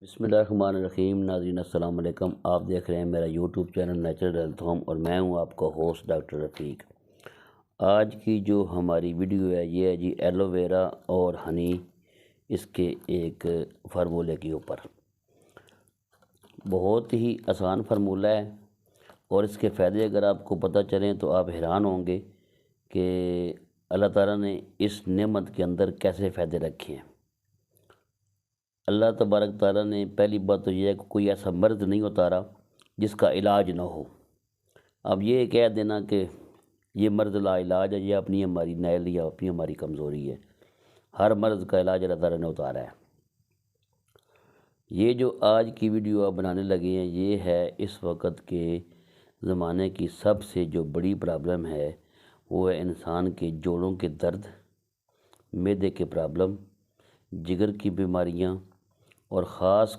بسم اللہ الرحمن الرحیم۔ ناظرین السلام علیکم، آپ دیکھ رہے ہیں میرا YouTube channel natural health home اور میں ہوں آپ کا ہوسٹ ڈاکٹر رفیق۔ آج کی جو ہماری ویڈیو ہے یہ ہے جی ایلو ویرا اور ہنی، اس کے ایک فارمولے کے اوپر۔ بہت ہی آسان فارمولہ ہے اور اس کے فائدے اگر آپ کو پتہ چلیں تو آپ حیران ہوں گے کہ اللہ تعالیٰ نے اس نعمت کے اندر کیسے فائدے رکھے ہیں۔ اللہ تبارک تعالیٰ نے پہلی بات تو یہ ہے کہ کوئی ایسا مرض نہیں اتارا جس کا علاج نہ ہو۔ اب یہ کہہ دینا کہ یہ مرض لا علاج ہے، یہ اپنی ہماری نیل یا اپنی ہماری کمزوری ہے۔ ہر مرض کا علاج اللہ تعالیٰ نے اتارا ہے۔ یہ جو آج کی ویڈیو آپ بنانے لگے ہیں یہ ہے اس وقت کے زمانے کی سب سے جو بڑی پرابلم ہے وہ ہے انسان کے جوڑوں کے درد، معدے کے پرابلم، جگر کی بیماریاں، اور خاص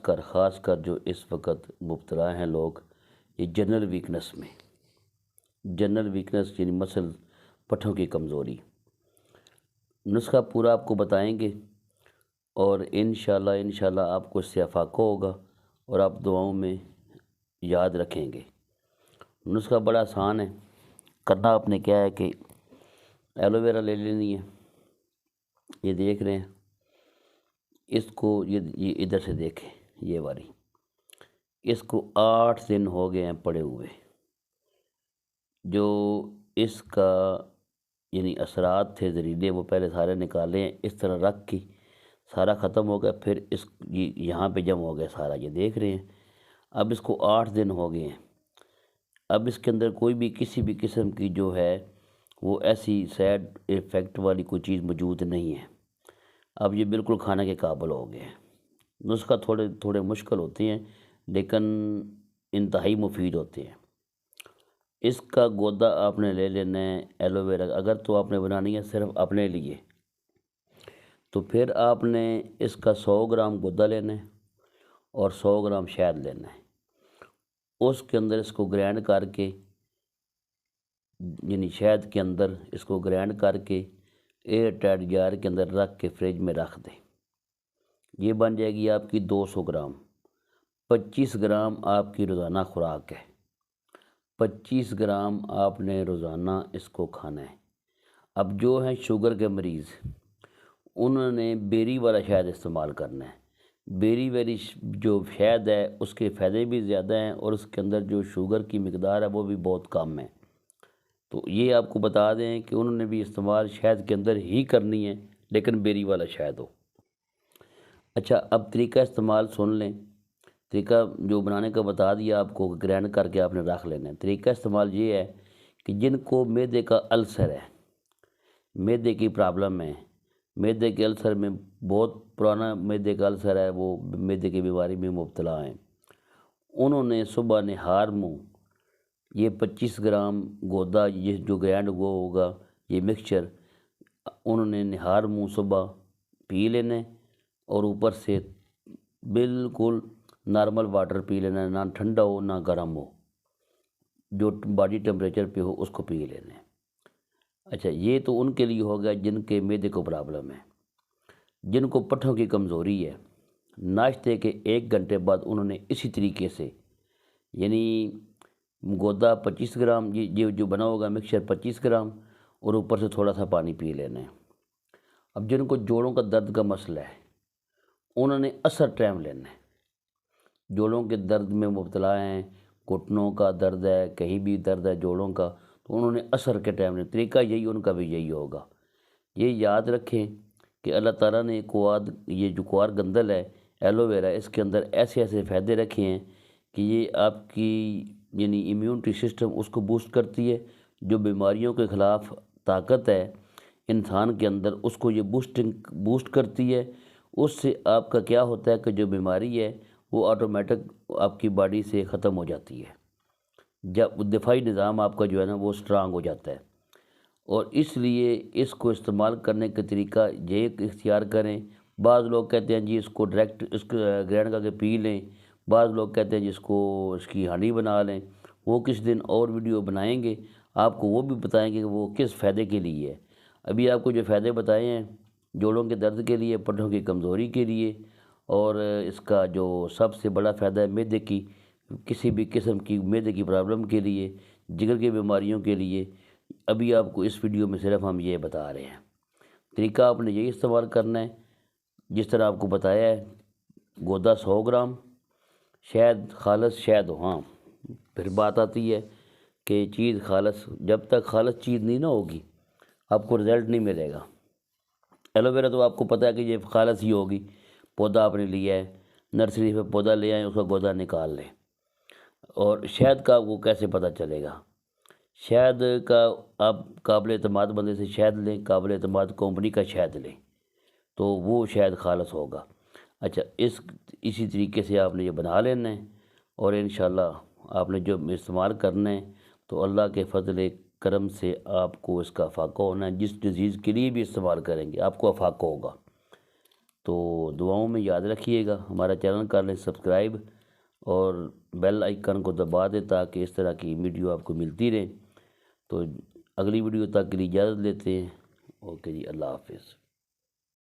کر جو اس وقت مبتلا ہیں لوگ یہ جنرل ویکنس میں، جنرل ویکنس یعنی مسل پٹھوں کی کمزوری۔ نسخہ پورا آپ کو بتائیں گے اور انشاءاللہ آپ کو اس سے افاقہ ہوگا اور آپ دعاؤں میں یاد رکھیں گے۔ نسخہ بڑا آسان ہے، کرنا آپ نے کیا ہے کہ ایلو ویرا لے لینی ہے، یہ دیکھ رہے ہیں اس کو، یہ ادھر سے دیکھیں، یہ والی اس کو 8 دن ہو گئے ہیں پڑے ہوئے۔ جو اس کا یعنی اثرات تھے زہریلے وہ پہلے سارے نکالے ہیں، اس طرح رکھ کے سارا ختم ہو گیا، پھر اس یہاں پہ جمع ہو گیا سارا، یہ دیکھ رہے ہیں۔ اب اس کو 8 دن ہو گئے ہیں، اب اس کے اندر کوئی بھی کسی بھی قسم کی جو ہے وہ ایسی سائیڈ ایفیکٹ والی کوئی چیز موجود نہیں ہے۔ اب یہ بالکل کھانے کے قابل ہو گئے ہیں۔ نسخہ تھوڑے مشکل ہوتے ہیں لیکن انتہائی مفید ہوتے ہیں۔ اس کا گودا آپ نے لے لینا ہے ایلو ویرا، اگر تو آپ نے بنانی ہے صرف اپنے لیے تو پھر آپ نے اس کا 100 گرام گودا لینا ہے اور 100 گرام شہد لینا ہے۔ اس کے اندر اس کو گرائنڈ کر کے یعنی شہد کے اندر اس کو گرائنڈ کر کے ایئر ٹائٹ جار کے اندر رکھ کے فریج میں رکھ دیں۔ یہ بن جائے گی آپ کی 200 گرام۔ 25 گرام آپ کی روزانہ خوراک ہے، 25 گرام آپ نے روزانہ اس کو کھانا ہے۔ اب جو ہیں شوگر کے مریض انہوں نے بیری والا شہد استعمال کرنا ہے۔ بیری والی جو شہد ہے اس کے فائدے بھی زیادہ ہیں اور اس کے اندر جو شوگر کی مقدار ہے وہ بھی بہت کم ہے، تو یہ آپ کو بتا دیں کہ انہوں نے بھی استعمال شہد کے اندر ہی کرنی ہے لیکن بیری والا شہد ہو۔ اچھا، اب طریقہ استعمال سن لیں۔ طریقہ جو بنانے کا بتا دیا آپ کو، گرائنڈ کر کے آپ نے رکھ لینا ہے۔ طریقہ استعمال یہ ہے کہ جن کو معدے کا السر ہے، معدے کی پرابلم ہے، معدے کے السر میں بہت پرانا معدے کا السر ہے، وہ معدے کی بیماری میں مبتلا ہیں، انہوں نے صبح نہار منہ یہ 25 گرام گودا یہ جو گرائنڈ وہ ہوگا یہ مکسچر انہوں نے نہار منہ صبح پی لینا ہے اور اوپر سے بالکل نارمل واٹر پی لینا ہے، نہ ٹھنڈا ہو نہ گرم ہو، جو باڈی ٹیمپریچر پہ ہو اس کو پی لینا ہے۔ اچھا، یہ تو ان کے لیے ہو گیا جن کے معدے کو پرابلم ہے۔ جن کو پٹھوں کی کمزوری ہے، ناشتے کے 1 گھنٹے بعد انہوں نے اسی طریقے سے یعنی گودا 25 گرام یہ جو بنا ہوگا مکسچر 25 گرام اور اوپر سے تھوڑا سا پانی پی لینا ہے۔ اب جن کو جوڑوں کا درد کا مسئلہ ہے انہوں نے عصر ٹائم لینا ہے۔ جوڑوں کے درد میں مبتلا ہیں، گھٹنوں کا درد ہے، کہیں بھی درد ہے جوڑوں کا، تو انہوں نے عصر کے ٹائم لینا۔ طریقہ یہی ان کا بھی یہی ہوگا۔ یہ یاد رکھیں کہ اللہ تعالیٰ نے یہ جو کوار گندل ہے ایلو ویرا، اس کے اندر ایسے فائدے رکھے ہیں کہ یہ آپ کی یعنی امیونٹی سسٹم اس کو بوسٹ کرتی ہے، جو بیماریوں کے خلاف طاقت ہے انسان کے اندر اس کو یہ بوسٹ کرتی ہے۔ اس سے آپ کا کیا ہوتا ہے کہ جو بیماری ہے وہ آٹومیٹک آپ کی باڈی سے ختم ہو جاتی ہے، جب دفاعی نظام آپ کا جو ہے نا وہ سٹرانگ ہو جاتا ہے۔ اور اس لیے اس کو استعمال کرنے کا طریقہ یہ اختیار کریں۔ بعض لوگ کہتے ہیں جی اس کو ڈائریکٹ اس کو گرائنڈ کر کے پی لیں، بعض لوگ کہتے ہیں جی اس کی ہنی بنا لیں۔ وہ کس دن اور ویڈیو بنائیں گے، آپ کو وہ بھی بتائیں گے کہ وہ کس فائدے کے لیے ہے۔ ابھی آپ کو جو فائدے بتائے ہیں جوڑوں کے درد کے لیے، پٹھوں کی کمزوری کے لیے اور اس کا جو سب سے بڑا فائدہ ہے معدے کی کسی بھی قسم کی معدے کی پرابلم کے لیے، جگر کی بیماریوں کے لیے، ابھی آپ کو اس ویڈیو میں صرف ہم یہ بتا رہے ہیں۔ طریقہ آپ نے یہی استعمال کرنا ہے جس طرح آپ کو بتایا ہے۔ گودا 100 گرام، شہد خالص شہد ہو، ہاں پھر بات آتی ہے کہ چیز خالص، جب تک خالص چیز نہیں نہ ہوگی آپ کو رزلٹ نہیں ملے گا۔ ایلو ویرا تو آپ کو پتہ ہے کہ یہ خالص ہی ہوگی، پودا آپ نے لیا ہے، نرسری پہ پودا لے آئیں، اس کا گودا نکال لیں۔ اور شہد کا آپ کو کیسے پتہ چلے گا؟ شہد کا آپ قابل اعتماد بندے سے شہد لیں، قابل اعتماد کمپنی کا شہد لیں تو وہ شہد خالص ہوگا۔ اچھا، اسی طریقے سے آپ نے یہ بنا لینا ہے، اور انشاءاللہ آپ نے جو استعمال کرنا ہے تو اللہ کے فضل کرم سے آپ کو اس کا افاقہ ہونا ہے۔ جس ڈیزیز کے لیے بھی استعمال کریں گے آپ کو افاقہ ہوگا۔ تو دعاؤں میں یاد رکھیے گا، ہمارا چینل کر لیں سبسکرائب اور بیل آئیکن کو دبا دیں تاکہ اس طرح کی ویڈیو آپ کو ملتی رہے۔ تو اگلی ویڈیو تک کے لیے اجازت لیتے ہیں۔ اوکے جی، اللہ حافظ۔